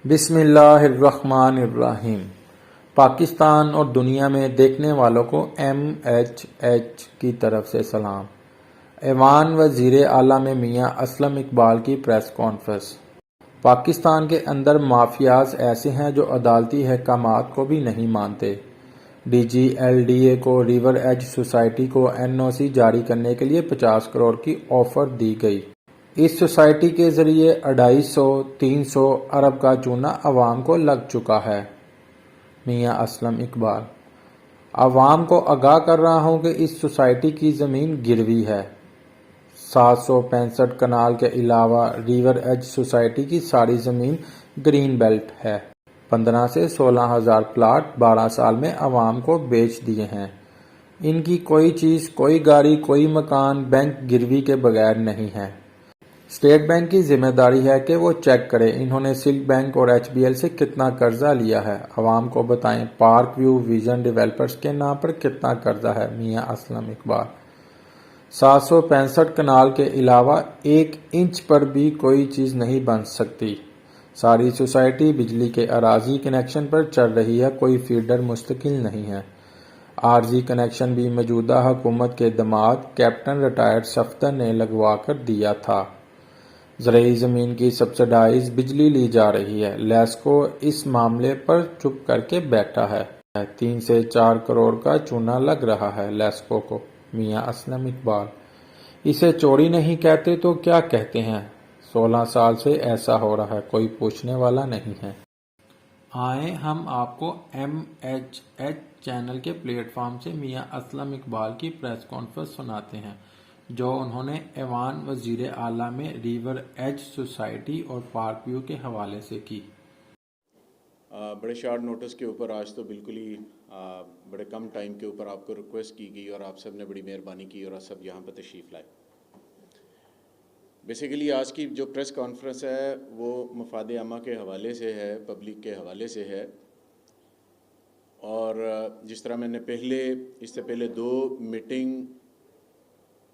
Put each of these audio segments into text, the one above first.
बिस्मिल्लाहिर्रहमानिर्रहीम। पाकिस्तान और दुनिया में देखने वालों को MHH की तरफ से सलाम। ऐवान वज़ीर आला में मियां असलम इकबाल की प्रेस कॉन्फ्रेंस। पाकिस्तान के अंदर माफियाज ऐसे हैं जो अदालती अहकामात को भी नहीं मानते। DGLDA को रिवर एज सोसाइटी को NOC जारी करने के लिए 50 करोड़ की ऑफर दी गई। इस सोसाइटी के जरिए 250-300 अरब का चूना अवाम को लग चुका है। मियां असलम इकबाल। अवाम को आगाह कर रहा हूं कि इस सोसाइटी की ज़मीन गिरवी है। 765 कनाल के अलावा रिवर एज सोसाइटी की सारी ज़मीन ग्रीन बेल्ट है। 15 से 16 हज़ार प्लाट 12 साल में अवाम को बेच दिए हैं। इनकी कोई चीज़, कोई गाड़ी, कोई मकान बैंक गिरवी के बगैर नहीं है। स्टेट बैंक की जिम्मेदारी है कि वो चेक करे इन्होंने सिल्क बैंक और HBL से कितना कर्जा लिया है। अवाम को बताएं पार्क व्यू विजन डेवलपर्स के नाम पर कितना कर्जा है। मियां असलम इकबाल। 765 कनाल के अलावा 1 इंच पर भी कोई चीज़ नहीं बन सकती। सारी सोसाइटी बिजली के अराजी कनेक्शन पर चल रही है, कोई फीडर मुस्तकिल नहीं है। आरजी कनेक्शन भी मौजूदा हुकूमत के दामाद कैप्टन रिटायर्ड सफदर ने लगवा कर दिया था। ज़रूरी ज़मीन की सब्सिडाइज बिजली ली जा रही है। लेस्को इस मामले पर चुप करके बैठा है। 3 से 4 करोड़ का चूना लग रहा है लेस्को को। मियां असलम इकबाल। इसे चोरी नहीं कहते तो क्या कहते हैं? 16 साल से ऐसा हो रहा है, कोई पूछने वाला नहीं है। आए हम आपको MHH चैनल के प्लेटफॉर्म से मियां असलम इकबाल की प्रेस कॉन्फ्रेंस सुनाते हैं जो उन्होंने ऐवान वज़ीर आला में रिवर एज सोसाइटी और पार्क व्यू के हवाले से की। बड़े शॉर्ट नोटिस के ऊपर आज तो बिल्कुल ही बड़े कम टाइम के ऊपर आपको रिक्वेस्ट की गई और आप सब ने बड़ी मेहरबानी की और आप सब यहाँ पर तशरीफ़ लाए। बेसिकली आज की जो प्रेस कॉन्फ्रेंस है वो मफाद आमा के हवाले से है, पब्लिक के हवाले से है। और जिस तरह मैंने इससे पहले 2 मीटिंग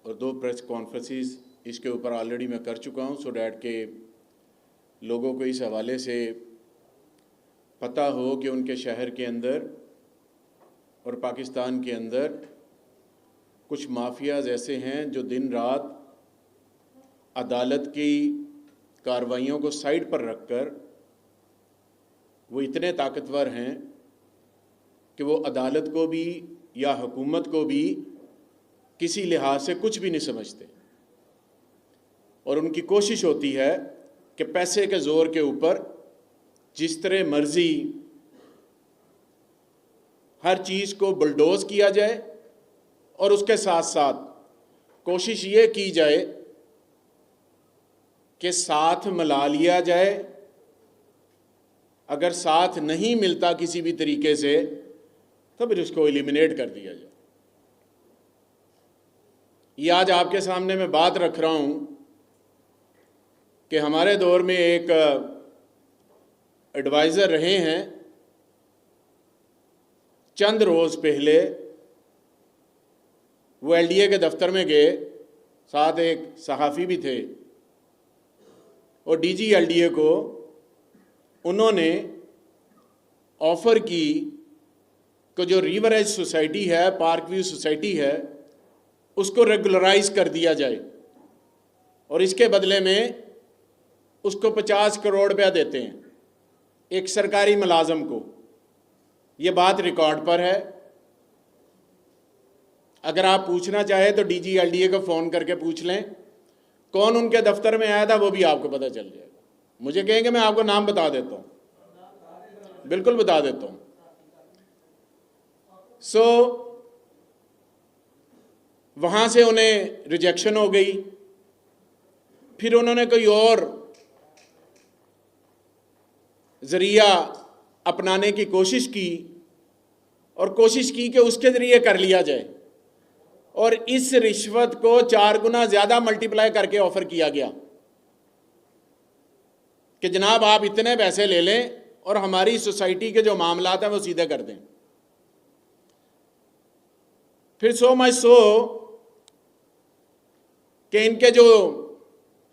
और 2 प्रेस कॉन्फ्रेंसेस इसके ऊपर ऑलरेडी मैं कर चुका हूँ, सो डैट के लोगों को इस हवाले से पता हो कि उनके शहर के अंदर और पाकिस्तान के अंदर कुछ माफियाज ऐसे हैं जो दिन रात अदालत की कार्रवाइयों को साइड पर रखकर वो इतने ताकतवर हैं कि वो अदालत को भी या हुकूमत को भी किसी लिहाज से कुछ भी नहीं समझते और उनकी कोशिश होती है कि पैसे के ज़ोर के ऊपर जिस तरह मर्जी हर चीज़ को बुलडोज किया जाए और उसके साथ साथ कोशिश ये की जाए कि साथ मिला लिया जाए। अगर साथ नहीं मिलता किसी भी तरीके से तो फिर उसको एलिमिनेट कर दिया जाए। ये आज आपके सामने मैं बात रख रहा हूं कि हमारे दौर में एक एडवाइज़र रहे हैं, चंद रोज़ पहले वो LDA के दफ्तर में गए, साथ एक सहाफ़ी भी थे और DG LDA को उन्होंने ऑफ़र की कि जो रिवर एज सोसाइटी है, पार्क व्यू सोसाइटी है, उसको रेगुलराइज कर दिया जाए और इसके बदले में उसको 50 करोड़ रुपया देते हैं एक सरकारी मुलाजम को। ये बात रिकॉर्ड पर है। अगर आप पूछना चाहे तो DG LDA को फ़ोन करके पूछ लें, कौन उनके दफ्तर में आया था वो भी आपको पता चल जाएगा। मुझे कहेंगे मैं आपको नाम बता देता हूँ, बिल्कुल बता देता हूँ। वहाँ से उन्हें रिजेक्शन हो गई। फिर उन्होंने कोई और ज़रिया अपनाने की कोशिश की और कोशिश की कि उसके ज़रिए कर लिया जाए और इस रिश्वत को 4 गुना ज़्यादा मल्टीप्लाई करके ऑफ़र किया गया कि जनाब आप इतने पैसे ले लें और हमारी सोसाइटी के जो मामलात हैं वो सीधे कर दें। फिर सो कि इनके जो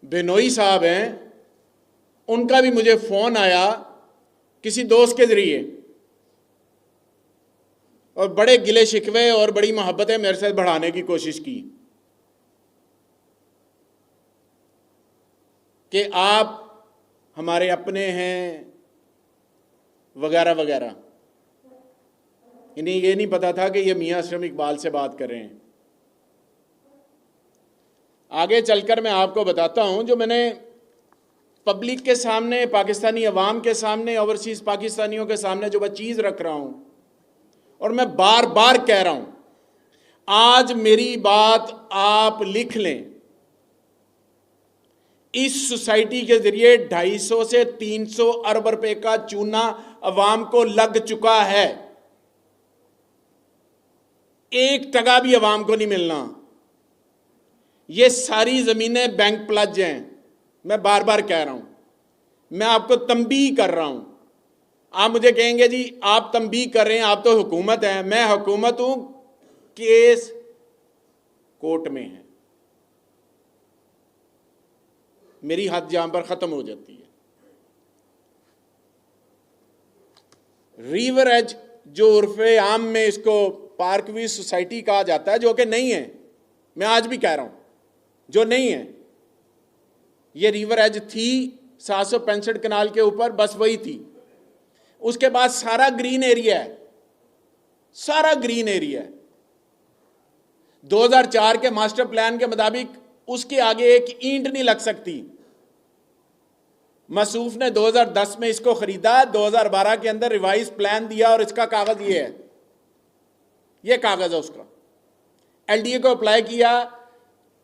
बेनोई साहब हैं उनका भी मुझे फ़ोन आया किसी दोस्त के जरिए, और बड़े गिले शिकवे और बड़ी मोहब्बतें मेरे से बढ़ाने की कोशिश की कि आप हमारे अपने हैं वगैरह वगैरह। इन्हें ये नहीं पता था कि ये मियां अशरफ इकबाल से बात कर रहे हैं। आगे चलकर मैं आपको बताता हूं, जो मैंने पब्लिक के सामने, पाकिस्तानी अवाम के सामने, ओवरसीज़ पाकिस्तानियों के सामने जो मैं चीज़ रख रहा हूं, और मैं बार बार कह रहा हूं, आज मेरी बात आप लिख लें। इस सोसाइटी के जरिए 250 से 300 अरब रुपए का चूना अवाम को लग चुका है। 1 टका भी अवाम को नहीं मिलना। ये सारी जमीनें बैंक प्लज हैं। मैं बार बार कह रहा हूं, मैं आपको तंबीह कर रहा हूं। आप मुझे कहेंगे जी आप तंबीह कर रहे हैं, आप तो हुकूमत हैं। मैं हुकूमत हूं, केस कोर्ट में है। मेरी हद जहां पर खत्म हो जाती है। रिवर एज, जो उर्फे आम में इसको पार्कवी सोसाइटी कहा जाता है, जो कि नहीं है, मैं आज भी कह रहा हूं, जो नहीं है। ये रिवर एज थी 765 कनाल के ऊपर, बस वही थी। उसके बाद सारा ग्रीन एरिया है, सारा ग्रीन एरिया है। 2004 के मास्टर प्लान के मुताबिक उसके आगे एक ईंट नहीं लग सकती। मसूफ ने 2010 में इसको खरीदा, 2012 के अंदर रिवाइज प्लान दिया, और इसका कागज ये है, ये कागज है उसका। एलडीए को अप्लाई किया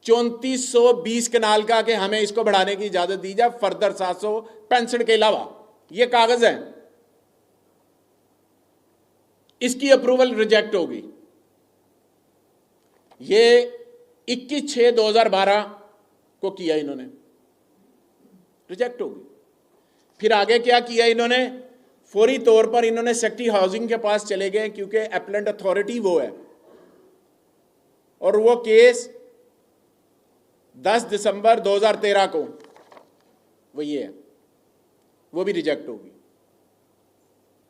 3420 कनाल का कि हमें इसको बढ़ाने की इजाजत दी जाए, फर्दर 765 के अलावा। ये कागज है, इसकी अप्रूवल रिजेक्ट होगी। ये 21/6/2012 को किया इन्होंने, रिजेक्ट होगी। फिर आगे क्या किया इन्होंने? फौरी तौर पर इन्होंने सेक्रेटरी हाउसिंग के पास चले गए, क्योंकि एप्लेंट अथॉरिटी वो है, और वो केस 10 दिसंबर 2013 को वो ये है, वो भी रिजेक्ट होगी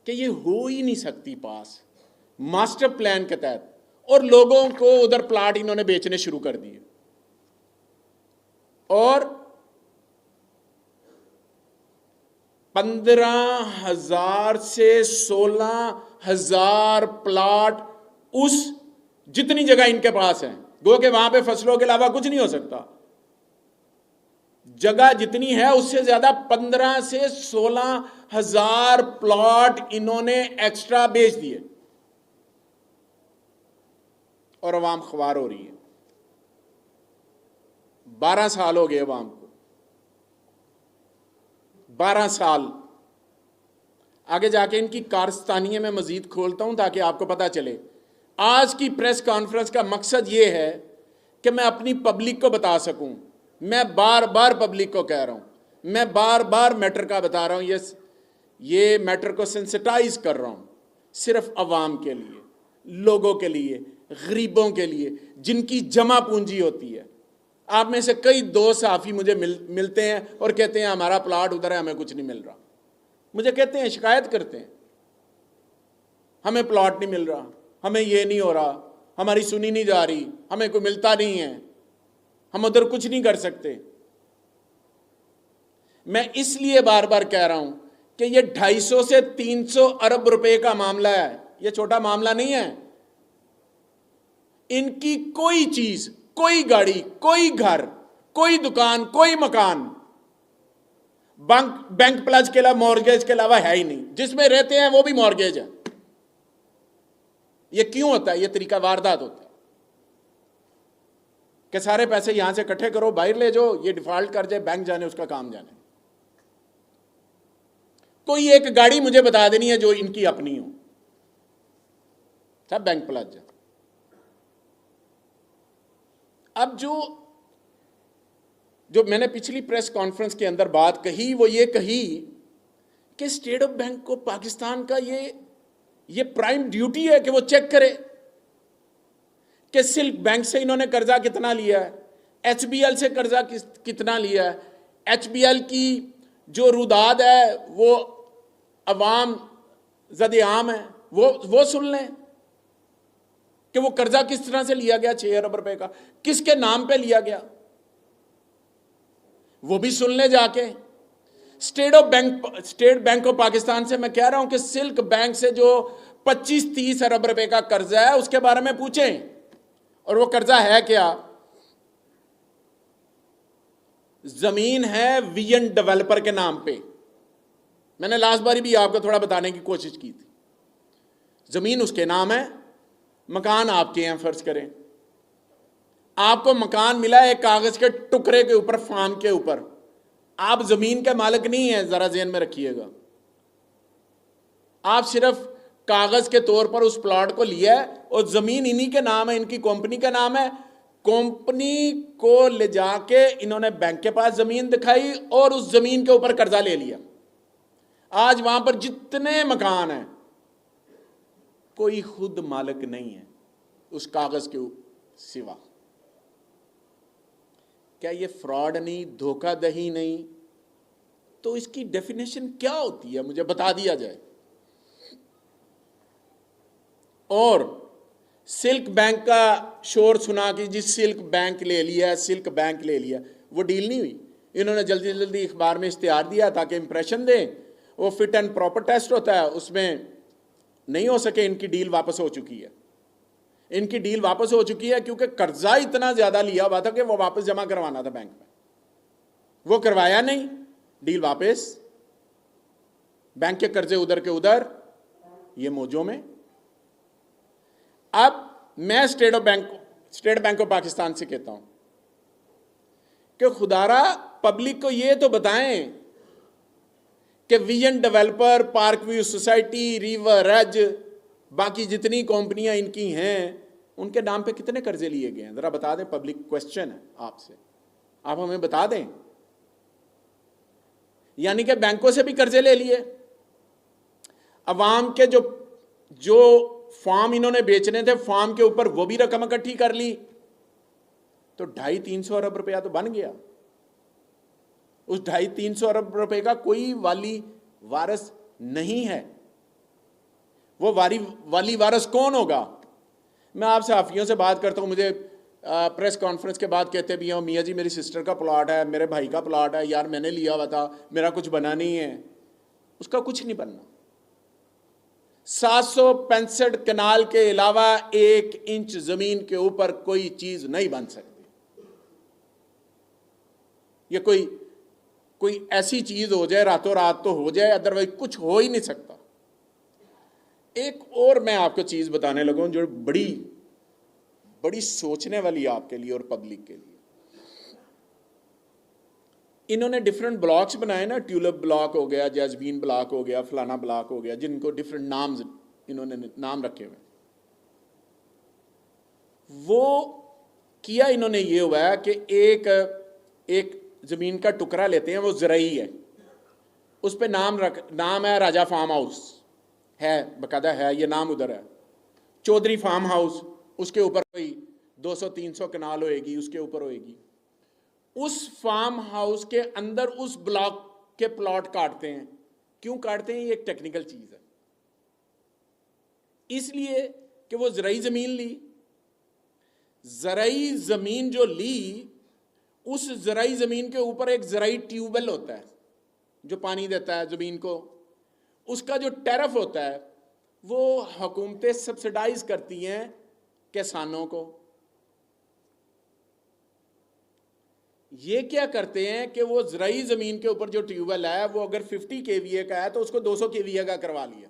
कि ये हो ही नहीं सकती पास मास्टर प्लान के तहत। और लोगों को उधर प्लाट इन्होंने बेचने शुरू कर दिए, और 15,000 से 16,000 प्लाट उस जितनी जगह इनके पास है, गो के वहां पे फसलों के अलावा कुछ नहीं हो सकता। जगह जितनी है उससे ज्यादा 15 से 16,000 प्लॉट इन्होंने एक्स्ट्रा बेच दिए, और अवाम ख्वार हो रही है। 12 साल हो गए अवाम को, 12 साल। आगे जाके इनकी कारस्तानियां मैं मजीद खोलता हूं ताकि आपको पता चले। आज की प्रेस कॉन्फ्रेंस का मकसद ये है कि मैं अपनी पब्लिक को बता सकूं। मैं बार बार पब्लिक को कह रहा हूं, मैं बार बार मैटर का बता रहा हूं, ये मैटर को सेंसिटाइज कर रहा हूं, सिर्फ अवाम के लिए, लोगों के लिए, गरीबों के लिए, जिनकी जमा पूंजी होती है। आप में से कई दोस्त सहाफ़ी मुझे मिलते हैं और कहते हैं हमारा प्लाट उधर है, हमें कुछ नहीं मिल रहा। मुझे कहते हैं, शिकायत करते हैं, हमें प्लाट नहीं मिल रहा, हमें ये नहीं हो रहा, हमारी सुनी नहीं जा रही, हमें कोई मिलता नहीं है, हम उधर कुछ नहीं कर सकते। मैं इसलिए बार बार कह रहा हूं कि ये 250 से 300 अरब रुपए का मामला है, ये छोटा मामला नहीं है। इनकी कोई चीज, कोई गाड़ी, कोई घर, कोई दुकान, कोई मकान बैंक प्लज के अलावा, मॉर्गेज के अलावा है ही नहीं। जिसमें रहते हैं वो भी मॉर्गेज है। ये क्यों होता है? ये तरीका वारदात होता है कि सारे पैसे यहां से इकट्ठे करो, बाहर ले जाओ, ये डिफॉल्ट कर जाए, बैंक जाने उसका काम जाने। कोई एक गाड़ी मुझे बता देनी है जो इनकी अपनी हो, सब बैंक प्लज है। अब जो मैंने पिछली प्रेस कॉन्फ्रेंस के अंदर बात कही, वो ये कही कि स्टेट ऑफ बैंक को पाकिस्तान का ये प्राइम ड्यूटी है कि वो चेक करे कि सिल्क बैंक से इन्होंने कर्जा कितना लिया है, एचबीएल से कर्जा कितना लिया है, एचबीएल की जो रुदाद है वो अवाम ज़द-ए-आम है वो सुन लें कि वो कर्जा किस तरह से लिया गया, 6 अरब रुपए का, किसके नाम पे लिया गया, वो भी सुन ले जाके। स्टेट बैंक ऑफ पाकिस्तान से मैं कह रहा हूं कि सिल्क बैंक से जो 25-30 अरब रुपए का कर्जा है उसके बारे में पूछें, और वो कर्जा है क्या? जमीन है विजन डेवलपर के नाम पे। मैंने लास्ट बारी भी आपको थोड़ा बताने की कोशिश की थी। जमीन उसके नाम है, मकान आपके हैं, फर्ज करें आपको मकान मिला है एक कागज के टुकड़े के ऊपर, फार्म के ऊपर, आप जमीन के मालिक नहीं हैं, जरा ज़हन में रखिएगा। आप सिर्फ कागज के तौर पर उस प्लॉट को लिया है और जमीन इन्हीं के नाम है, इनकी कंपनी का नाम है। कंपनी को ले जाके इन्होंने बैंक के पास जमीन दिखाई और उस जमीन के ऊपर कर्जा ले लिया। आज वहां पर जितने मकान हैं, कोई खुद मालिक नहीं है उस कागज के सिवा। क्या ये फ्रॉड नहीं, धोखाधड़ी नहीं? तो इसकी डेफिनेशन क्या होती है, मुझे बता दिया जाए। और सिल्क बैंक का शोर सुना कि जी सिल्क बैंक ले लिया, सिल्क बैंक ले लिया, वो डील नहीं हुई। इन्होंने जल्दी जल्दी अखबार में इश्तिहार दिया ताकि इंप्रेशन दें। वो फिट एंड प्रॉपर टेस्ट होता है, उसमें नहीं हो सके। इनकी डील वापस हो चुकी है, इनकी डील वापस हो चुकी है क्योंकि कर्जा इतना ज्यादा लिया हुआ था कि वो वापस जमा करवाना था बैंक में, वो करवाया नहीं, डील वापस। बैंक के कर्जे उधर के उधर, ये मौजों में। अब मैं स्टेट बैंक ऑफ पाकिस्तान से कहता हूं कि खुदारा पब्लिक को ये तो बताएं कि vision developer, park view society, river edge, बाकी जितनी कंपनियां इनकी हैं, उनके नाम पे कितने कर्जे लिए गए हैं, जरा बता दें। पब्लिक क्वेश्चन है आपसे, आप हमें बता दें। यानी कि बैंकों से भी कर्जे ले लिए, अवाम के जो फार्म इन्होंने बेचने थे, फार्म के ऊपर वो भी रकम इकट्ठी कर ली, तो 250-300 अरब रुपया तो बन गया। उस 250-300 अरब रुपए का कोई वाली वारस नहीं है। वो वाली वारस कौन होगा? मैं आपसे हाफियों से बात करता हूँ, मुझे प्रेस कॉन्फ्रेंस के बाद कहते भी हो, मियाँ जी मेरी सिस्टर का प्लॉट है, मेरे भाई का प्लॉट है, यार मैंने लिया हुआ था, मेरा कुछ बना नहीं है। उसका कुछ नहीं बनना। 765 कनाल के अलावा 1 इंच जमीन के ऊपर कोई चीज नहीं बन सकती। ये कोई ऐसी चीज हो जाए रातों रात तो हो जाए, अदरवाइज कुछ हो ही नहीं सकता। एक और मैं आपको चीज बताने लगा जो बड़ी सोचने वाली आपके लिए और पब्लिक के लिए। इन्होंने डिफरेंट ब्लॉक्स बनाए ना, ट्यूलिप ब्लॉक हो गया, जैस्मीन ब्लॉक हो गया, फलाना ब्लॉक हो गया, जिनको डिफरेंट नाम्स इन्होंने नाम रखे हुए। वो किया इन्होंने ये हुआ है कि एक जमीन का टुकड़ा लेते हैं, वो ज़रई है, उस पे नाम है राजा फार्म हाउस है, बकायदा है ये नाम उधर है। चौधरी फार्म हाउस, उसके ऊपर कोई 200-300 कनाल होएगी, उसके ऊपर होएगी। उस फार्म हाउस के अंदर उस ब्लॉक के प्लॉट काटते हैं। क्यों काटते हैं? ये एक टेक्निकल चीज है। इसलिए कि वो ज़रई जमीन ली, ज़रई जमीन जो ली, उस ज़रई जमीन के ऊपर एक ज़रई ट्यूबवेल होता है जो पानी देता है जमीन को। उसका जो टैरिफ होता है वो हुकूमतें सब्सिडाइज करती हैं किसानों को। ये क्या करते हैं कि वो ज़रई ज़मीन के ऊपर जो ट्यूबवेल है वो अगर 50 KVA का है तो उसको 200 KVA का करवा लिया,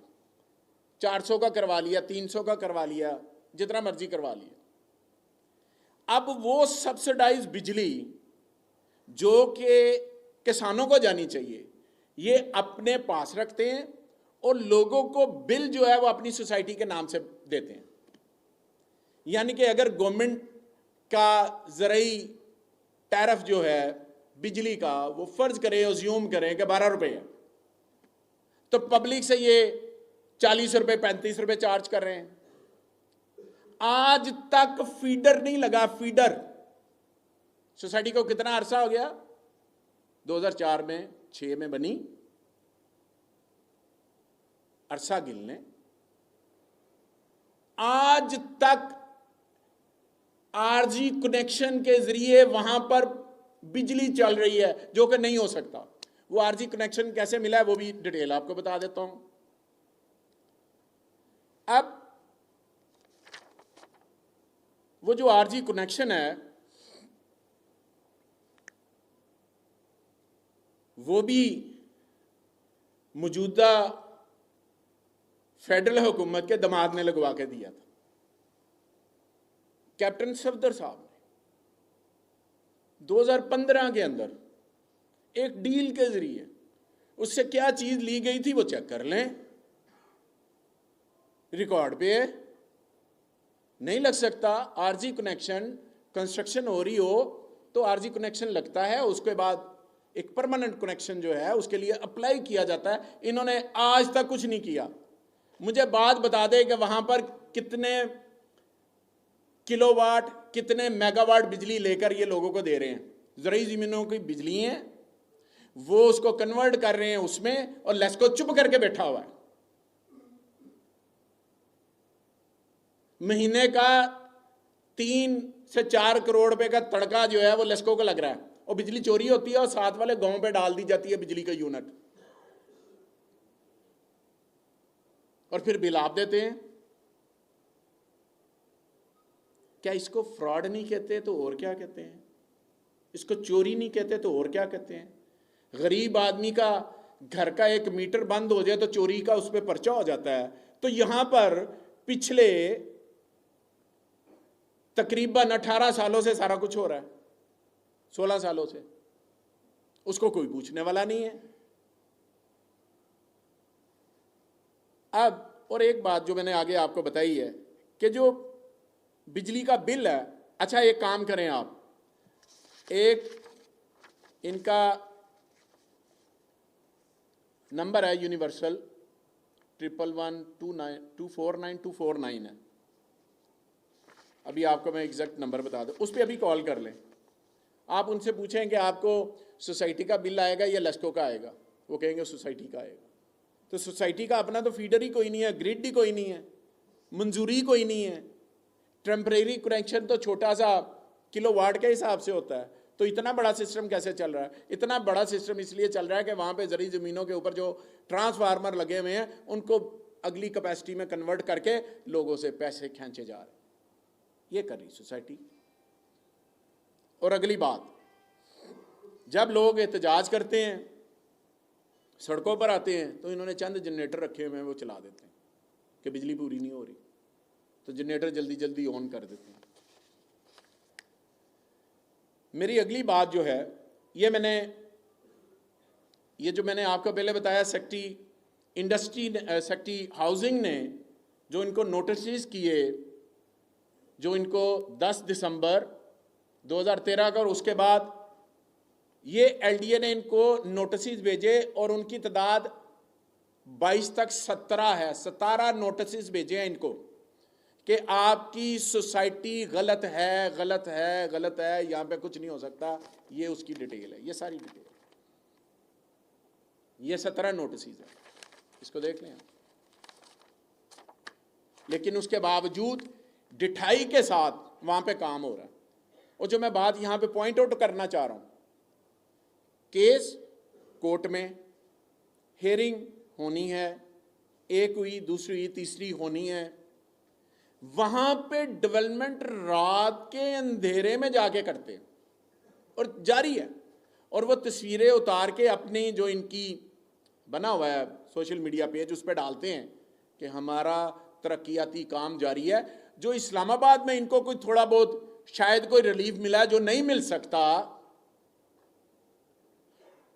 400 का करवा लिया, 300 का करवा लिया, जितना मर्जी करवा लिया। अब वो सब्सिडाइज बिजली जो कि किसानों को जानी चाहिए, ये अपने पास रखते हैं और लोगों को बिल जो है वो अपनी सोसाइटी के नाम से देते हैं। यानी कि अगर गवर्नमेंट का ज़रई टैरिफ जो है बिजली का, वो फर्ज करें, अज्यूम करें कि 12 रुपए है, तो पब्लिक से ये 40 रुपए 35 रुपए चार्ज कर रहे हैं। आज तक फीडर नहीं लगा। फीडर सोसाइटी को कितना अरसा हो गया? 2004 में 6 में बनी, अरसा गिल ने आज तक आरजी कनेक्शन के जरिए वहां पर बिजली चल रही है, जो कि नहीं हो सकता। वो आरजी कनेक्शन कैसे मिला है वो भी डिटेल आपको बता देता हूं। अब वो जो आरजी कनेक्शन है वो भी मौजूदा फेडरल हुकूमत के दामाद ने लगवा के दिया था, कैप्टन सफदर साहब ने 2015 के अंदर एक डील के जरिए। उससे क्या चीज ली गई थी वो चेक कर लें, रिकॉर्ड पे है। नहीं लग सकता, आरजी कनेक्शन कंस्ट्रक्शन हो रही हो तो आरजी कनेक्शन लगता है, उसके बाद एक परमानेंट कनेक्शन जो है उसके लिए अप्लाई किया जाता है। इन्होंने आज तक कुछ नहीं किया। मुझे बात बता दे कि वहां पर कितने किलोवाट, कितने मेगावाट बिजली लेकर ये लोगों को दे रहे हैं। ज़रूरी ज़मीनों की बिजली है, वो उसको कन्वर्ट कर रहे हैं उसमें, और लेस्को चुप करके बैठा हुआ है। महीने का 3 से 4 करोड़ रुपए का तड़का जो है वो लेस्को को लग रहा है, और बिजली चोरी होती है और साथ वाले गांव पे डाल दी जाती है बिजली का यूनिट, और फिर बिल आप देते हैं। क्या इसको फ्रॉड नहीं कहते तो और क्या कहते हैं? इसको चोरी नहीं कहते तो और क्या कहते हैं? गरीब आदमी का घर का 1 मीटर बंद हो जाए तो चोरी का उस पर पर्चा हो जाता है। तो यहां पर पिछले तकरीबन 18 सालों से सारा कुछ हो रहा है, 16 सालों से, उसको कोई पूछने वाला नहीं है। अब और एक बात जो मैंने आगे आपको बताई है कि जो बिजली का बिल है, अच्छा एक काम करें आप, एक इनका नंबर है यूनिवर्सल 111249249 है। अभी आपको मैं एग्जैक्ट नंबर बता दूं, उस पर अभी कॉल कर लें। आप उनसे पूछें कि आपको सोसाइटी का बिल आएगा या लेस्को का आएगा, वो कहेंगे सोसाइटी का आएगा। तो सोसाइटी का अपना तो फीडर ही कोई नहीं है, ग्रिड ही कोई नहीं है, मंजूरी कोई नहीं है। टेम्परेरी कनेक्शन तो छोटा सा किलोवाट के हिसाब से होता है। तो इतना बड़ा सिस्टम कैसे चल रहा है? इतना बड़ा सिस्टम इसलिए चल रहा है कि वहाँ पे ज़रूरी ज़मीनों के ऊपर जो ट्रांसफार्मर लगे हुए हैं उनको अगली कैपेसिटी में कन्वर्ट करके लोगों से पैसे खींचे जा रहे हैं। ये कर रही सोसाइटी। और अगली बात, जब लोग एहतजाज करते हैं, सड़कों पर आते हैं, तो इन्होंने चंद जनरेटर रखे हुए हैं, वो चला देते हैं कि बिजली पूरी नहीं हो रही, तो जनरेटर जल्दी जल्दी ऑन कर देते हैं। मेरी अगली बात जो है, ये जो मैंने आपको पहले बताया, सेक्रेटरी हाउसिंग ने जो इनको नोटिस किए, जो इनको 10 दिसंबर 2013 का, और उसके बाद ये एलडीए ने इनको नोटिस भेजे, और उनकी तादाद 22 तक 17 है। 17 नोटिस भेजे हैं इनको कि आपकी सोसाइटी गलत है, गलत है, गलत है, यहां पे कुछ नहीं हो सकता। ये उसकी डिटेल है, ये सारी डिटेल, ये 17 नोटिस है, इसको देख लें। लेकिन उसके बावजूद डिठाई के साथ वहां पे काम हो रहा है। और जो मैं बात यहां पे पॉइंट आउट करना चाह रहा हूं, केस कोर्ट में, हियरिंग होनी है, एक हुई, दूसरी हुई, तीसरी होनी है, वहां पे डेवलपमेंट रात के अंधेरे में जाके करते हैं और जारी है। और वो तस्वीरें उतार के अपनी जो इनकी बना हुआ है सोशल मीडिया पेज, उस पर डालते हैं कि हमारा तरक्याती काम जारी है। जो इस्लामाबाद में इनको कोई थोड़ा बहुत शायद कोई रिलीफ मिला जो नहीं मिल सकता,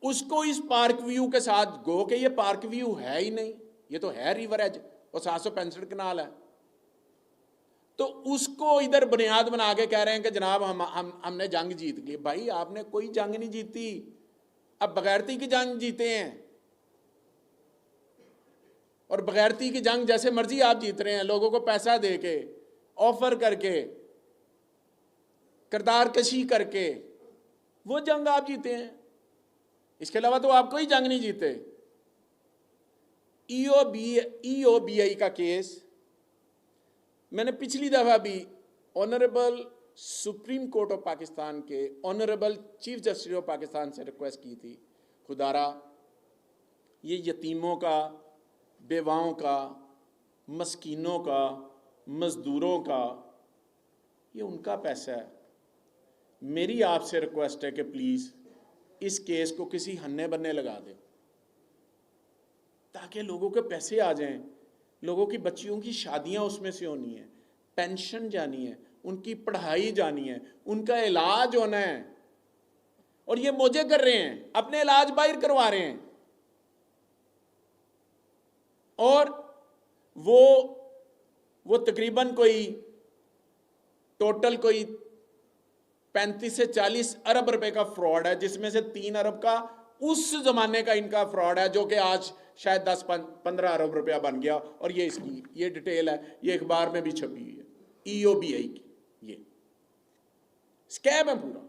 उसको इस पार्क व्यू के साथ गो के ये पार्क व्यू है ही नहीं, ये तो है रिवर एज और 765 कनाल है। तो उसको इधर बुनियाद बना के कह रहे हैं कि जनाब हमने जंग जीत ली। भाई आपने कोई जंग नहीं जीती, अब बगैरती की जंग जीते हैं, और बगैरती की जंग जैसे मर्जी आप जीत रहे हैं, लोगों को पैसा दे के, ऑफर करके, किरदार कशी करके, वो जंग आप जीते हैं। इसके अलावा तो आप कोई जंग नहीं जीते। ईओबीआई का केस मैंने पिछली दफ़ा भी honourable Supreme Court of Pakistan के honourable Chief Justice of Pakistan से रिक्वेस्ट की थी, खुदारा ये यतीमों का, बेवाओं का, मस्कीनों का, मज़दूरों का, ये उनका पैसा है। मेरी आपसे रिक्वेस्ट है कि प्लीज़ इस केस को किसी हन्ने बन्ने लगा दें ताकि लोगों के पैसे आ जाएं, लोगों की बच्चियों की शादियां उसमें से होनी है, पेंशन जानी है, उनकी पढ़ाई जानी है, उनका इलाज होना है। और ये मौजे कर रहे हैं, अपने इलाज बाहर करवा रहे हैं। और वो तकरीबन कोई टोटल कोई 35 से 40 अरब रुपए का फ्रॉड है, जिसमें से 3 अरब का उस जमाने का इनका फ्रॉड है जो कि आज शायद 10-15 अरब रुपया बन गया। और ये इसकी ये डिटेल है, ये अखबार में भी छपी हुई है, ईओबीआई की ये स्कैम है पूरा।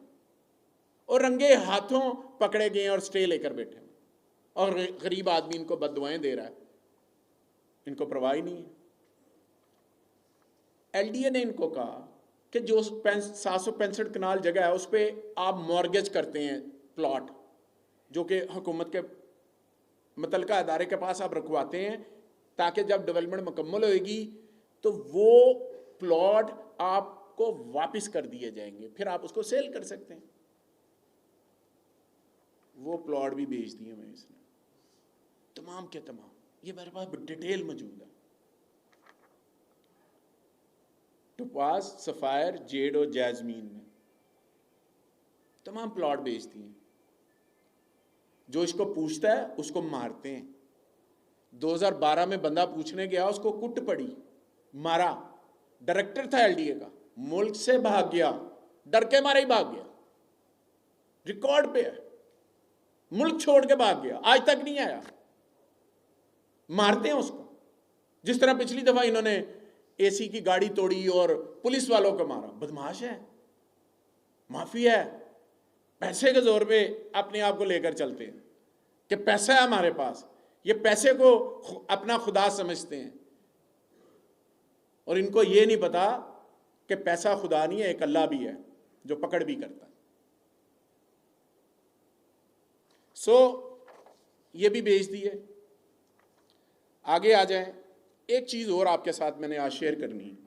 और रंगे हाथों पकड़े गए और स्टे लेकर बैठे हैं, और गरीब आदमी इनको बददुआएं दे रहा है, इनको परवाह ही नहीं है। एलडीए ने इनको कहा कि जो 765 कनाल जगह है उस पर आप मॉर्गेज करते हैं प्लॉट, जो कि हुकूमत के मुतलका अदारे के पास आप रखवाते हैं, ताकि जब डेवलपमेंट मुकम्मल होएगी तो वो प्लॉट आपको वापस कर दिए जाएंगे, फिर आप उसको सेल कर सकते हैं। वो प्लॉट भी बेच दिए मैं इसने, तमाम के तमाम, ये मेरे पास डिटेल मौजूद है। टोपाज, सफायर, जेड और जैस्मीन ने तमाम प्लॉट बेच दिए। जो इसको पूछता है उसको मारते हैं। 2012 में बंदा पूछने गया, उसको कुट पड़ी, मारा। डायरेक्टर था एलडीए का, मुल्क से भाग गया, डर के मारे ही भाग गया, रिकॉर्ड पे है, मुल्क छोड़ के भाग गया, आज तक नहीं आया। मारते हैं उसको, जिस तरह पिछली दफा इन्होंने एसी की गाड़ी तोड़ी और पुलिस वालों को मारा। बदमाश है, माफिया है, पैसे के जोर पे अपने आप को लेकर चलते हैं कि पैसा है हमारे पास। ये पैसे को अपना खुदा समझते हैं, और इनको ये नहीं पता कि पैसा खुदा नहीं है, एक अल्लाह भी है जो पकड़ भी करता है। ये भी बेच दिए। आगे आ जाएं, एक चीज और आपके साथ मैंने आज शेयर करनी है।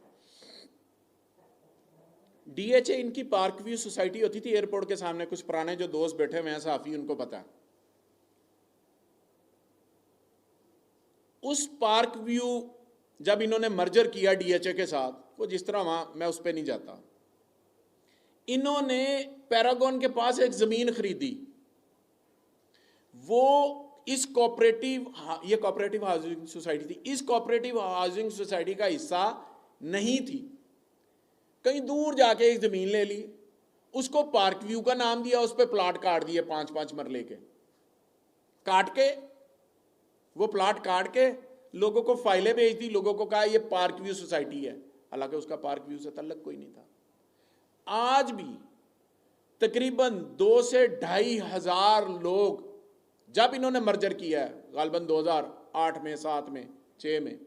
डीएचए इनकी पार्क व्यू सोसाइटी होती थी एयरपोर्ट के सामने, कुछ पुराने जो दोस्त बैठे हुए हैं साफी, उनको पता है। उस पार्क व्यू जब इन्होंने मर्जर किया डीएचए के साथ, वो जिस तरह वहां, मैं उस पर नहीं जाता, इन्होंने पैरागॉन के पास एक जमीन खरीदी। वो इस कोऑपरेटिव, ये कोऑपरेटिव हाउसिंग सोसाइटी थी, इस कोऑपरेटिव हाउसिंग सोसाइटी का हिस्सा नहीं थी, कहीं दूर जाके एक जमीन ले ली, उसको पार्क व्यू का नाम दिया, उस पर प्लाट काट दिए 5-5 मरले के, काट के वो प्लाट काट के लोगों को फाइलें भेज दी, लोगों को कहा ये पार्क व्यू सोसाइटी है, हालांकि उसका पार्क व्यू से ताल्लुक कोई नहीं था। आज भी तकरीबन 2 से 2.5 हजार लोग, जब इन्होंने मर्जर किया है गालबन 2008 में, 7 में, 6 में,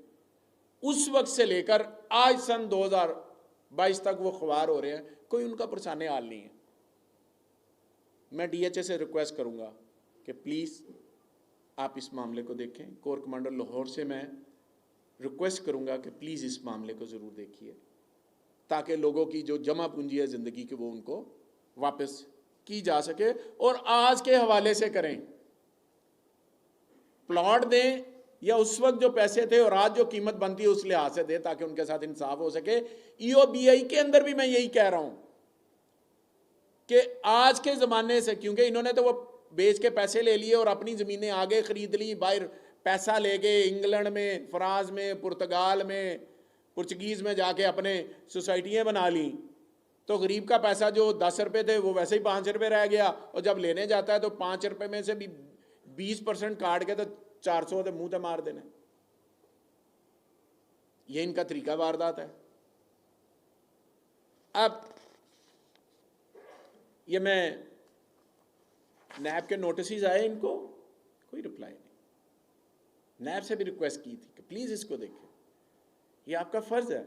उस वक्त से लेकर आज सन 2022 तक वो ख्वार हो रहे हैं, कोई उनका पुरसाने हाल नहीं है। मैं डीएचए से रिक्वेस्ट करूंगा कि प्लीज़ आप इस मामले को देखें। कोर कमांडर लाहौर से मैं रिक्वेस्ट करूंगा कि प्लीज़ इस मामले को ज़रूर देखिए, ताकि लोगों की जो जमा पूंजी है ज़िंदगी की वो उनको वापस की जा सके। और आज के हवाले से करें, प्लॉट दें, या उस वक्त जो पैसे थे और आज जो कीमत बनती है उस लिहाज से दें, ताकि उनके साथ इंसाफ हो सके। ईओबीआई के अंदर भी मैं यही कह रहा हूं कि आज के ज़माने से, क्योंकि इन्होंने तो वो बेच के पैसे ले लिए और अपनी ज़मीनें आगे ख़रीद ली, बाहर पैसा ले गए, इंग्लैंड में, फ्रांस में, पुर्तगाल में, पुर्तगीज़ में जाके अपने सोसाइटियाँ बना ली। तो गरीब का पैसा जो 10 रुपये थे वो वैसे ही 5 रुपये रह गया, और जब लेने जाता है तो 5 रुपये में से भी 20% काट के तो 400 तो मुंह ते मार देने। ये इनका तरीका वारदात है। अब ये मैं नैब के नोटिस आए, इनको कोई रिप्लाई नहीं, नैब से भी रिक्वेस्ट की थी कि प्लीज़ इसको देखें, ये आपका फ़र्ज़ है,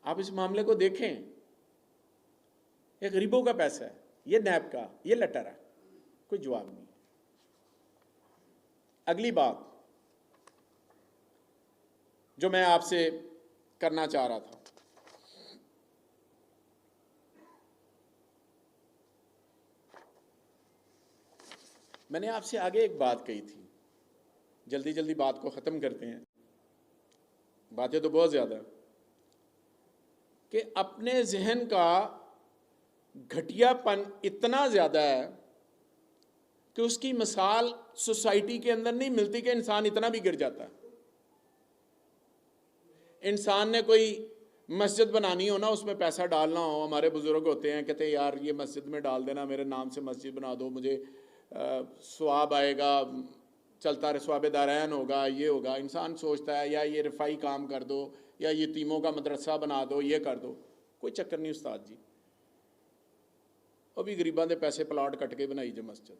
आप इस मामले को देखें, ये गरीबों का पैसा है, ये नैब का ये लेटर है। कोई जवाब नहीं। अगली बात जो मैं आपसे करना चाह रहा था, मैंने आपसे आगे एक बात कही थी, जल्दी जल्दी बात को ख़त्म करते हैं, बातें तो बहुत ज़्यादा, कि अपने जहन का घटियापन इतना ज़्यादा है कि उसकी मिसाल सोसाइटी के अंदर नहीं मिलती कि इंसान इतना भी गिर जाता है। इंसान ने कोई मस्जिद बनानी हो ना, उसमें पैसा डालना हो, हमारे बुजुर्ग होते हैं कहते हैं यार ये मस्जिद में डाल देना, मेरे नाम से मस्जिद बना दो, मुझे सवाब आएगा, चलता रहे, सवाब दारैन होगा, ये होगा। इंसान सोचता है या ये रफ़ाई काम कर दो, या यतीमों का मदरसा बना दो, ये कर दो। कोई चक्कर नहीं उस्ताद जी, अभी गरीबां दे पैसे प्लाट कट के बनाई जो मस्जिद,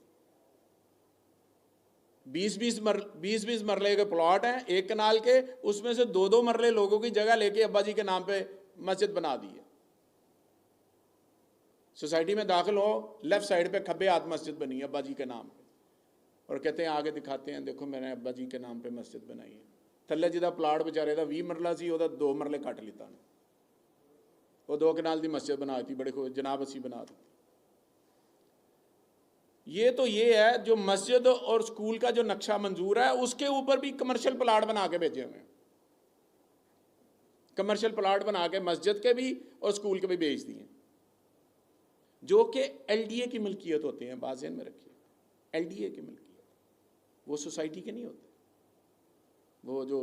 20-20 मरले के प्लॉट हैं एक कनाल के, उसमें से 2-2 मरले लोगों की जगह लेके अब्बा जी के नाम पे मस्जिद बना दी है। सोसाइटी में दाखिल हो, लेफ्ट साइड पे खब्बे हाथ मस्जिद बनी है अब्बा जी के नाम पे, और कहते हैं आगे दिखाते हैं देखो मैंने अब्बा जी के नाम पे मस्जिद बनाई है। थल्ले जिदा प्लाट बेचारे का 20 मरला सी, ओदा 2 मरले कट लिता ने, वो 2 कनाल की मस्जिद बना दी, बड़े जनाब असी बना दी। ये तो ये है जो मस्जिद और स्कूल का जो नक्शा मंजूर है, उसके ऊपर भी कमर्शियल प्लाट बना के भेजे हुए हैं, कमर्शियल प्लाट बना के मस्जिद के भी और स्कूल के भी बेच दिए, जो कि एलडीए की मिल्कियत होते हैं। बाज़ेन में रखिए, एलडीए की मिल्कियत, वो सोसाइटी के नहीं होते, वो जो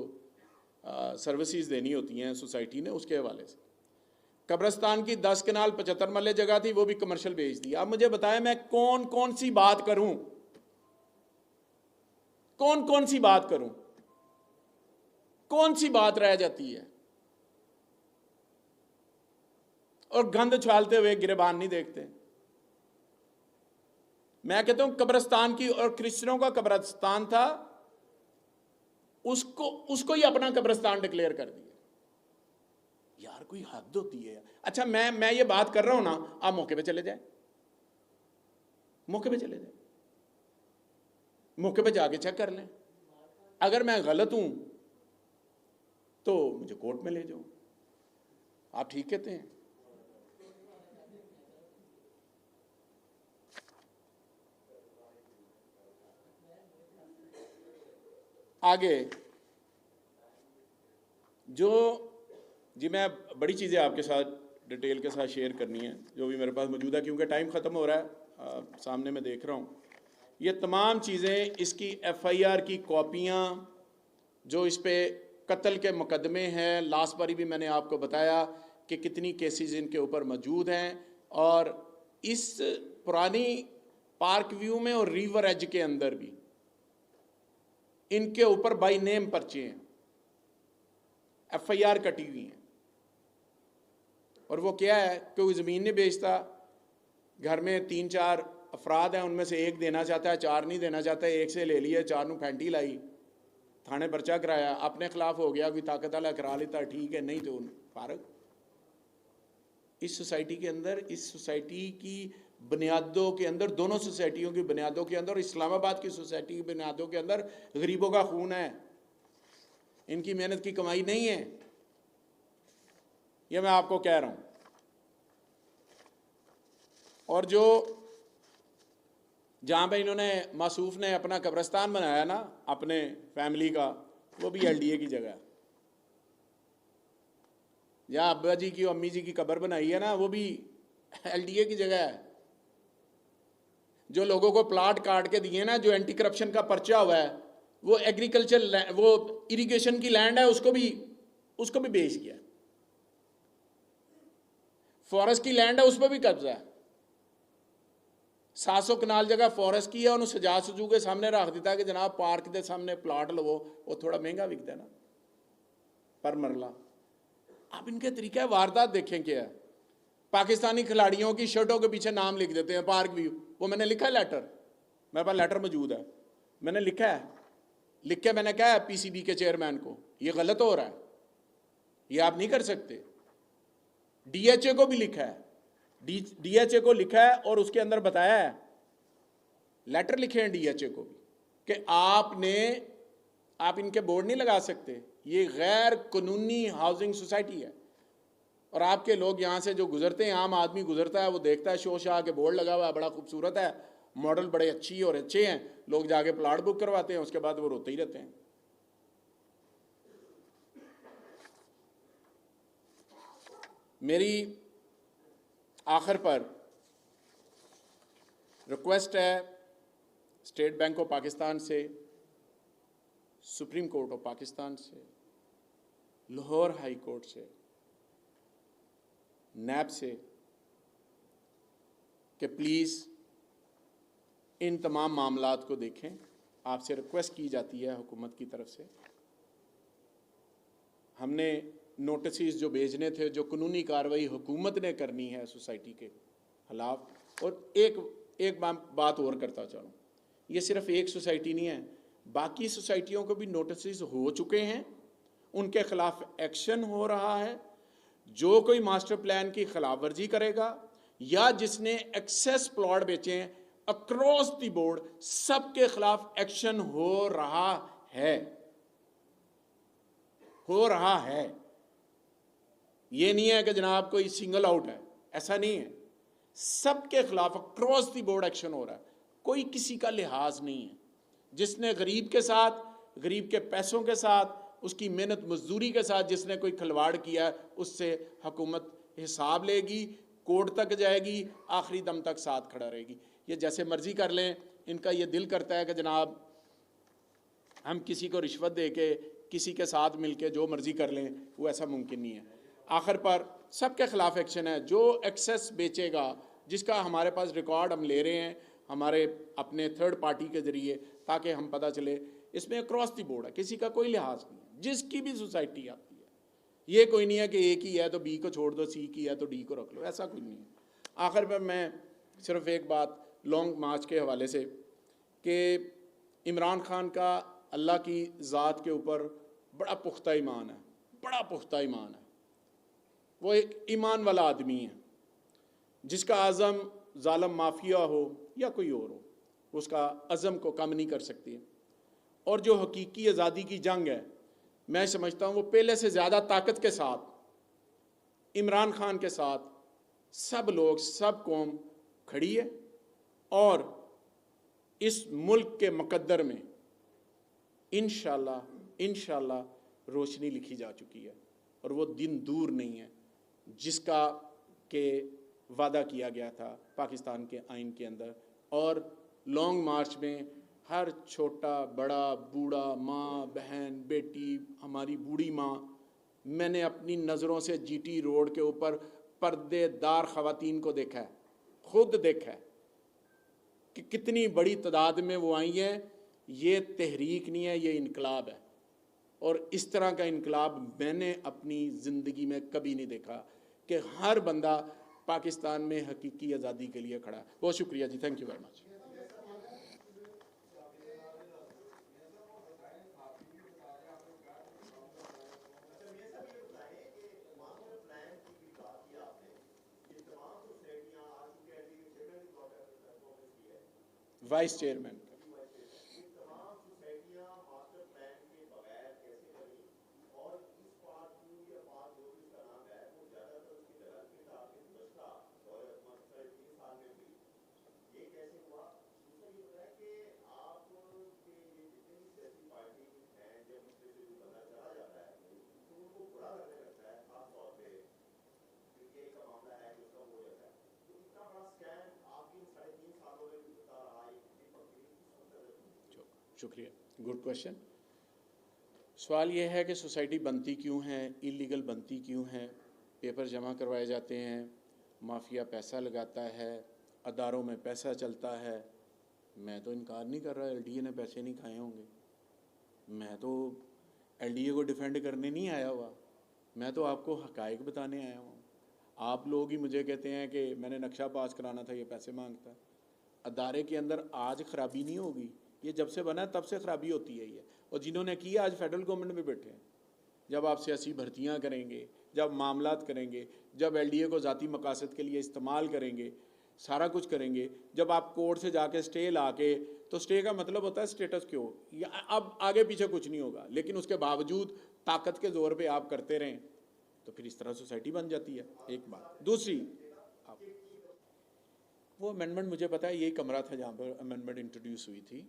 सर्विसेज देनी होती हैं सोसाइटी ने, उसके हवाले से। कब्रिस्तान की 10 कनाल 75 मरले जगह थी, वो भी कमर्शियल बेच दी। अब मुझे बताएं मैं कौन कौन सी बात करूं, कौन कौन सी बात करूं, कौन सी बात रह जाती है? और गंद उछालते हुए गिरेबान नहीं देखते। मैं कहता हूं कब्रिस्तान की, और क्रिश्चियनों का कब्रिस्तान था, उसको ही अपना कब्रिस्तान डिक्लेयर कर दिया। यार कोई हद होती है। अच्छा मैं ये बात कर रहा हूं ना, आप मौके पे चले जाए, मौके पे चले जाए, मौके पे जाके चेक कर लें। अगर मैं गलत हूं तो मुझे कोर्ट में ले जाओ, आप ठीक कहते हैं। आगे जो जी, मैं बड़ी चीज़ें आपके साथ डिटेल के साथ शेयर करनी है जो भी मेरे पास मौजूद है, क्योंकि टाइम ख़त्म हो रहा है, सामने मैं देख रहा हूँ। ये तमाम चीज़ें, इसकी एफआईआर की कॉपियाँ, जो इस पे कत्ल के मुकदमे हैं, लास्ट बारी भी मैंने आपको बताया कि कितनी केसेस इनके ऊपर मौजूद हैं, और इस पुरानी पार्क व्यू में और रिवर एज के अंदर भी इनके ऊपर बाई नेम पर्चे हैं, एफआईआर कटी हुई हैं। और वो क्या है, कोई ज़मीन नहीं बेचता, घर में 3-4 अफराद हैं, उनमें से एक देना चाहता है, 4 नहीं देना चाहता है, एक से ले लिया, 4 नू फैंटी लाई, थाने पर्चा कराया, अपने खिलाफ हो गया, कोई ताकत वाला करा लेता ठीक है, नहीं तो फारग। इस सोसाइटी के अंदर, इस सोसाइटी की बुनियादों के अंदर, दोनों सोसाइटियों की बुनियादों के अंदर, इस्लामाबाद की सोसाइटी की बुनियादों के अंदर गरीबों का खून है, इनकी मेहनत की कमाई नहीं है। ये मैं आपको कह रहा हूं। और जो जहां पे इन्होंने, मासूफ ने अपना कब्रिस्तान बनाया ना अपने फैमिली का, वो भी एलडीए की जगह है। जहां अब्बा जी की और अम्मी जी की कब्र बनाई है ना, वो भी एलडीए की जगह है। जो लोगों को प्लाट काट के दिए ना, जो एंटी करप्शन का पर्चा हुआ है, वो एग्रीकल्चर, वो इरिगेशन की लैंड है, उसको भी बेच दिया। फॉरेस्ट की लैंड है, उस पर भी कब्जा है। 700 कनाल जगह फॉरेस्ट की है, उन्होंने सजा सजू के सामने रख दिता कि जनाब पार्क के सामने प्लाट लवो, वो थोड़ा महंगा बिकता है ना पर मरला। आप इनके तरीका वारदात देखें क्या है। पाकिस्तानी खिलाड़ियों की शर्टों के पीछे नाम लिख देते हैं पार्क व्यू, वो मैंने लिखा है लेटर, मेरे पास लेटर मौजूद है, मैंने लिखा है लिख के मैंने कहा है पीसीबी के चेयरमैन को, ये गलत हो रहा है, ये आप नहीं कर सकते। डीएचए को भी लिखा है, डीएचए को लिखा है और उसके अंदर बताया है, लेटर लिखे हैं डीएचए को भी कि आप इनके बोर्ड नहीं लगा सकते, ये गैर कानूनी हाउसिंग सोसाइटी है। और आपके लोग यहाँ से जो गुजरते हैं, आम आदमी गुजरता है, वो देखता है शोशाह के बोर्ड लगा हुआ है, बड़ा खूबसूरत है, मॉडल बड़े अच्छी और अच्छे हैं, लोग जाके प्लाट बुक करवाते हैं, उसके बाद वो रोते ही रहते हैं। मेरी आखिर पर रिक्वेस्ट है स्टेट बैंक ऑफ पाकिस्तान से, सुप्रीम कोर्ट ऑफ पाकिस्तान से, लाहौर हाई कोर्ट से, नैब से कि प्लीज़ इन तमाम मामलात को देखें। आपसे रिक्वेस्ट की जाती है हुकूमत की तरफ से। हमने नोटिस जो भेजने थे, जो कानूनी कार्रवाई हुकूमत ने करनी है सोसाइटी के खिलाफ। और एक बात और करता चलूँ, ये सिर्फ एक सोसाइटी नहीं है, बाकी सोसाइटियों को भी नोटिस हो चुके हैं, उनके खिलाफ एक्शन हो रहा है। जो कोई मास्टर प्लान की खिलाफ वर्जी करेगा या जिसने एक्सेस प्लॉट बेचे हैं, अक्रॉस द बोर्ड सबके खिलाफ एक्शन हो रहा है। ये नहीं है कि जनाब कोई सिंगल आउट है, ऐसा नहीं है, सबके खिलाफ अक्रॉस द बोर्ड एक्शन हो रहा है, कोई किसी का लिहाज नहीं है। जिसने गरीब के साथ, गरीब के पैसों के साथ, उसकी मेहनत मजदूरी के साथ जिसने कोई खिलवाड़ किया है, उससे हुकूमत हिसाब लेगी, कोर्ट तक जाएगी, आखिरी दम तक साथ खड़ा रहेगी। ये जैसे मर्जी कर लें, इनका ये दिल करता है कि जनाब हम किसी को रिश्वत दे के किसी के साथ मिलके जो मर्जी कर लें, वो ऐसा मुमकिन नहीं है। आखिर पर सबके खिलाफ एक्शन है। जो एक्सेस बेचेगा, जिसका हमारे पास रिकॉर्ड हम ले रहे हैं हमारे अपने थर्ड पार्टी के ज़रिए, ताकि हम पता चले, इसमें अक्रॉस दी बोर्ड है, किसी का कोई लिहाज नहीं है, जिसकी भी सोसाइटी आती है। ये कोई नहीं है कि ए की है तो बी को छोड़ दो, सी की है तो डी को रख लो, ऐसा कुछ नहीं है। आखिर पर मैं सिर्फ एक बात लॉन्ग मार्च के हवाले से, कि इमरान खान का अल्लाह की ज़ात के ऊपर बड़ा पुख्ता ईमान है, बड़ा पुख्ता ईमान है। वो एक ईमान वाला आदमी है, जिसका आज़म जालिम माफिया हो या कोई और हो, उसका अज़म को कम नहीं कर सकती। और जो हकीकी आज़ादी की जंग है, मैं समझता हूँ वो पहले से ज़्यादा ताकत के साथ इमरान खान के साथ सब लोग, सब कौम खड़ी है। और इस मुल्क के मुकद्दर में इंशाअल्लाह रोशनी लिखी जा चुकी है, और वो दिन दूर नहीं है जिसका के वादा किया गया था पाकिस्तान के आइन के अंदर। और लॉन्ग मार्च में हर छोटा बड़ा, बूढ़ा, माँ बहन, बेटी, हमारी बूढ़ी माँ, मैंने अपनी नज़रों से जीटी रोड के ऊपर पर्देदार ख़वातीन को देखा है, खुद देखा है कि कितनी बड़ी तादाद में वो आई हैं। ये तहरीक नहीं है, ये इनकलाब है। और इस तरह का इनकलाब मैंने अपनी ज़िंदगी में कभी नहीं देखा कि हर बंदा पाकिस्तान में हकीकी आज़ादी के लिए खड़ा है। बहुत शुक्रिया जी, thank you very much. Vice chairman का शुक्रिया, गुड क्वेश्चन। सवाल ये है कि सोसाइटी बनती क्यों है, इलीगल बनती क्यों है, पेपर जमा करवाए जाते हैं, माफिया पैसा लगाता है, अदारों में पैसा चलता है। मैं तो इनकार नहीं कर रहा एलडीए ने पैसे नहीं खाए होंगे, मैं तो एलडीए को डिफेंड करने नहीं आया हुआ, मैं तो आपको हकायक बताने आया हूँ। आप लोग ही मुझे कहते हैं कि मैंने नक्शा पास कराना था, ये पैसे मांगता है। अदारे के अंदर आज खराबी नहीं होगी, ये जब से बना है तब से खराबी होती है। ये और जिन्होंने किया आज फेडरल गवर्नमेंट में बैठे हैं। जब आप सियासी भर्तियां करेंगे, जब मामलात करेंगे, जब एलडीए को ज़ाती मकासद के लिए इस्तेमाल करेंगे, सारा कुछ करेंगे, जब आप कोर्ट से जाके स्टे लाके, तो स्टे का मतलब होता है स्टेटस क्यों, अब आगे पीछे कुछ नहीं होगा, लेकिन उसके बावजूद ताकत के जोर पे आप करते रहें तो फिर इस तरह सोसाइटी बन जाती है। एक बात। दूसरी, आप वो अमेंडमेंट, मुझे पता है यही कमरा था जहाँ पर अमेंडमेंट इंट्रोड्यूस हुई थी,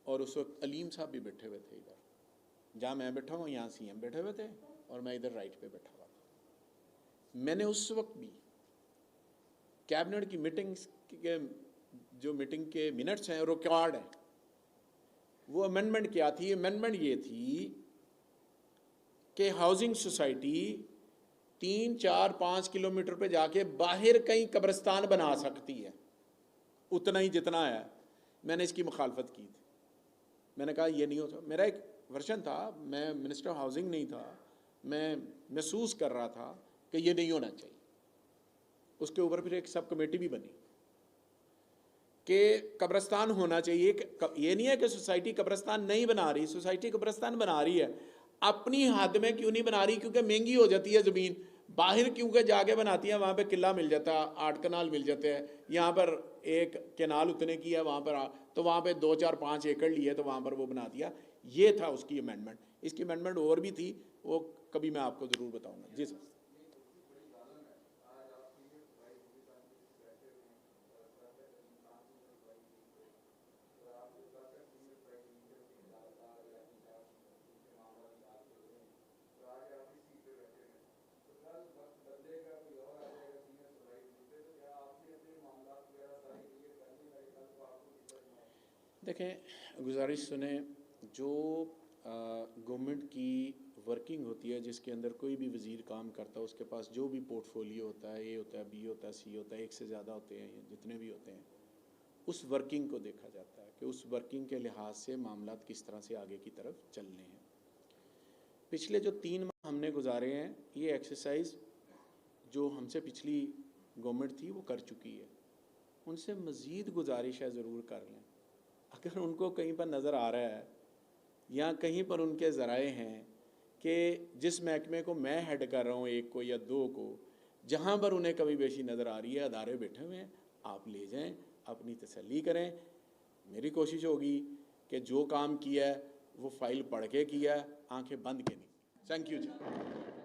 और उस वक्त अलीम साहब भी बैठे हुए थे इधर, जहाँ मैं बैठा हूँ यहाँ सीएम बैठे हुए थे और मैं इधर राइट पे बैठा हुआ था। मैंने उस वक्त भी कैबिनेट की मीटिंग्स के जो मीटिंग के मिनट्स हैं रिकॉर्ड हैं, वो अमेंडमेंट क्या थी? अमेंडमेंट ये थी कि हाउसिंग सोसाइटी 3, 4, 5 किलोमीटर पे जाके बाहर कहीं कब्रिस्तान बना सकती है, उतना ही जितना है। मैंने इसकी मुखालफत की थी। मैंने कहा ये नहीं होता। मेरा एक वर्शन था, मैं मिनिस्टर ऑफ हाउसिंग नहीं था, मैं महसूस कर रहा था कि ये नहीं होना चाहिए। उसके ऊपर फिर एक सब कमेटी भी बनी कि कब्रिस्तान होना चाहिए। ये नहीं है कि सोसाइटी कब्रिस्तान नहीं बना रही, सोसाइटी कब्रिस्तान बना रही है। अपनी हद में क्यों नहीं बना रही? क्योंकि महंगी हो जाती है ज़मीन। बाहर क्योंकि जाके बनाती है, वहाँ पे किला मिल जाता है, 8 कनाल मिल जाते हैं। यहाँ पर एक कैनाल उतने की है, वहाँ पर तो वहाँ पे 2, 4, 5 एकड़ लिए तो वहाँ पर वो बना दिया। ये था उसकी अमेंडमेंट। इसकी अमेंडमेंट और भी थी, वो कभी मैं आपको ज़रूर बताऊँगा। जी सर। देखें, गुजारिश सुने, जो गवर्नमेंट की वर्किंग होती है, जिसके अंदर कोई भी वज़ीर काम करता है, उसके पास जो भी पोर्टफोलियो होता है, ए होता है, बी होता है, सी होता है, एक से ज़्यादा होते हैं, जितने भी होते हैं, उस वर्किंग को देखा जाता है कि उस वर्किंग के लिहाज से मामलात किस तरह से आगे की तरफ चलने हैं। पिछले जो 3 माह हमने गुजारे हैं, ये एक्सरसाइज जो हमसे पिछली गवर्नमेंट थी वो कर चुकी है। उनसे मज़ीद गुजारिश है, ज़रूर कर लें। अगर उनको कहीं पर नज़र आ रहा है या कहीं पर उनके ज़राए हैं कि जिस महकमे को मैं हेड कर रहा हूँ, 1 को या 2 को, जहाँ पर उन्हें कमी बेशी नज़र आ रही है, अदारे बैठे हुए हैं, आप ले जाएं, अपनी तसल्ली करें। मेरी कोशिश होगी कि जो काम किया है वो फाइल पढ़ के किया है, आंखें बंद के नहीं। Thank you ji.